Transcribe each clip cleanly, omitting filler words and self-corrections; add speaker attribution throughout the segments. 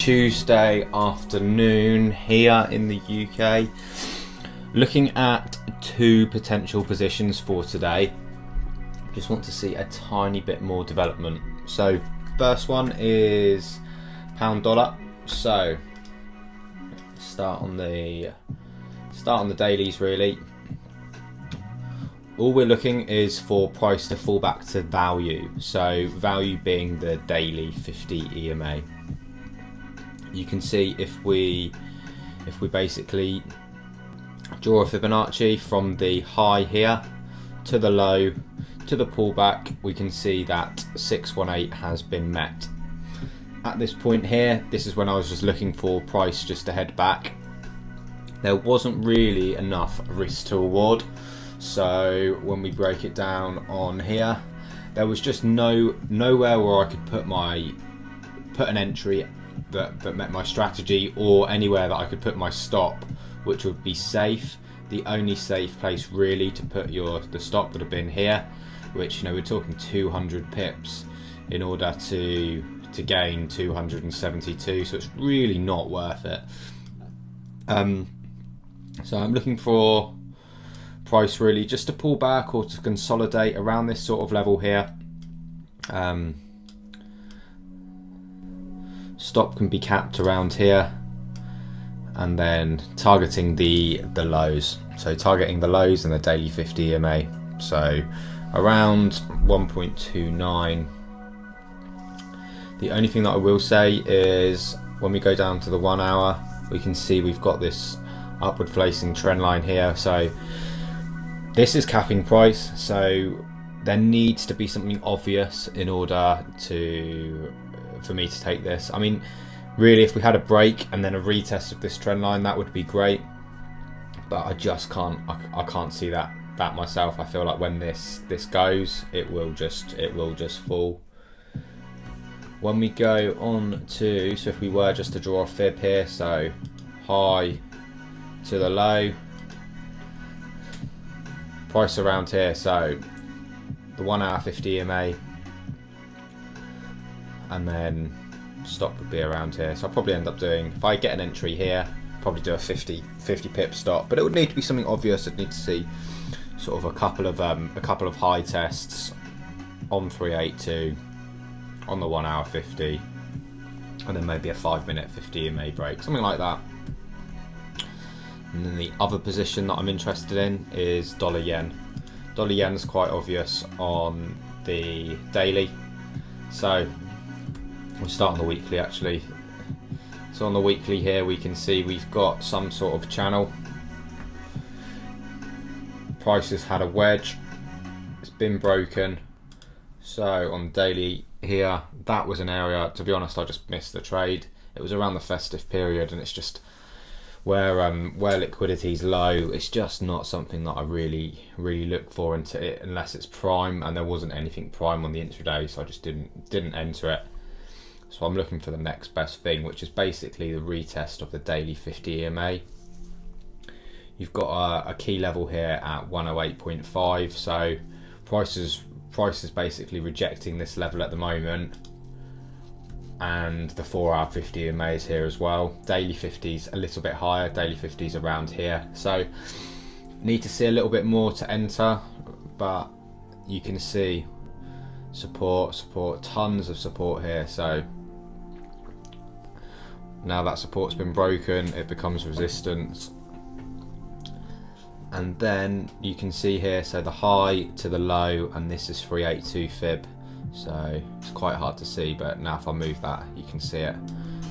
Speaker 1: Tuesday afternoon here in the UK. Looking at two potential positions for today. Just want to see a tiny bit more development. So first one is pound dollar. So start on the dailies really. All we're looking is for price to fall back to value. So value being the daily 50 EMA. You can see if we basically draw a Fibonacci from the high here to the low to the pullback, we can see that 618 has been met. At this point here, this is when I was just looking for price just to head back. There wasn't really enough risk to reward. So when we break it down on here, there was just nowhere where I could put an entry that met my strategy, or anywhere that I could put my stop, which would be safe. The only safe place really to put the stop would have been here, which, we're talking 200 pips in order to gain 272, so it's really not worth it. So I'm looking for price really just to pull back or to consolidate around this sort of level here. Stop can be capped around here, and then targeting the lows. So targeting the lows and the daily 50 EMA. So around 1.29. The only thing that I will say is when we go down to the 1 hour, we can see we've got this upward facing trend line here. So this is capping price, so there needs to be something obvious in order for me to take this. I mean, really, if we had a break and then a retest of this trend line, that would be great. But I just can't. I can't see that myself. I feel like when this goes, it will just fall. When we go on to, so if we were just to draw a fib here, so high to the low. Price around here, so the 1 hour 50 EMA, and then stop would be around here. So I'll probably end up doing, if I get an entry here, probably do a 50 pip stop, but it would need to be something obvious. I'd need to see sort of a couple of high tests on 382 on the 1 hour 50, and then maybe a 5-minute 50 EMA break, something like that. And then the other position that I'm interested in is dollar yen. Dollar yen is quite obvious on the daily. So we'll start on the weekly actually. So on the weekly here we can see we've got some sort of channel. Price has had a wedge. It's been broken. So on the daily here, that was an area, to be honest, I just missed the trade. It was around the festive period, and it's just where liquidity is low, it's just not something that I really look for into it unless it's prime, and there wasn't anything prime on the intraday, so I just didn't enter it. So I'm looking for the next best thing, which is basically the retest of the daily 50 EMA. You've got a key level here at 108.5, so price is basically rejecting this level at the moment. And the 4 hour 50 EMA is here as well. Daily 50's a little bit higher, daily 50's around here. So need to see a little bit more to enter, but you can see support, tons of support here. So now that support's been broken, it becomes resistance. And then you can see here, so the high to the low, and this is 382 fib. So it's quite hard to see, but now if I move that, you can see it.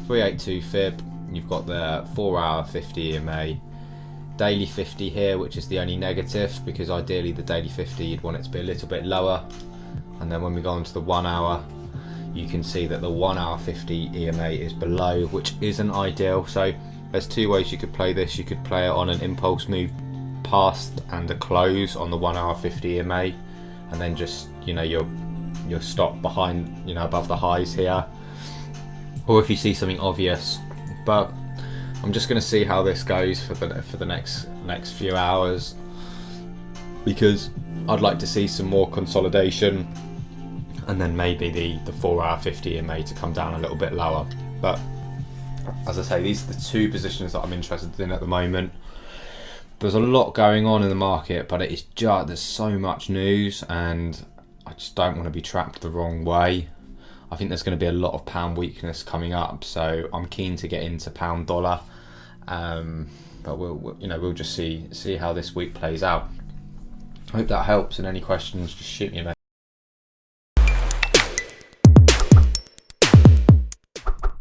Speaker 1: 382 fib, you've got the 4 hour 50 EMA, daily 50 here, which is the only negative, because ideally the daily 50 you'd want it to be a little bit lower. And then when we go on to the 1 hour, you can see that the 1 hour 50 EMA is below, which isn't ideal. So there's two ways you could play this. You could play it on an impulse move past and a close on the 1 hour 50 EMA, and then just your stop behind, above the highs here, or if you see something obvious. But I'm just going to see how this goes for the next few hours, because I'd like to see some more consolidation, and then maybe the 4 hour 50 EMA to come down a little bit lower. But as I say, these are the two positions that I'm interested in at the moment. There's a lot going on in the market, but it's just, there's so much news, and I just don't want to be trapped the wrong way. I think there's going to be a lot of pound weakness coming up, so I'm keen to get into pound dollar. But we'll just see how this week plays out. I hope that helps, and any questions, just shoot me a message.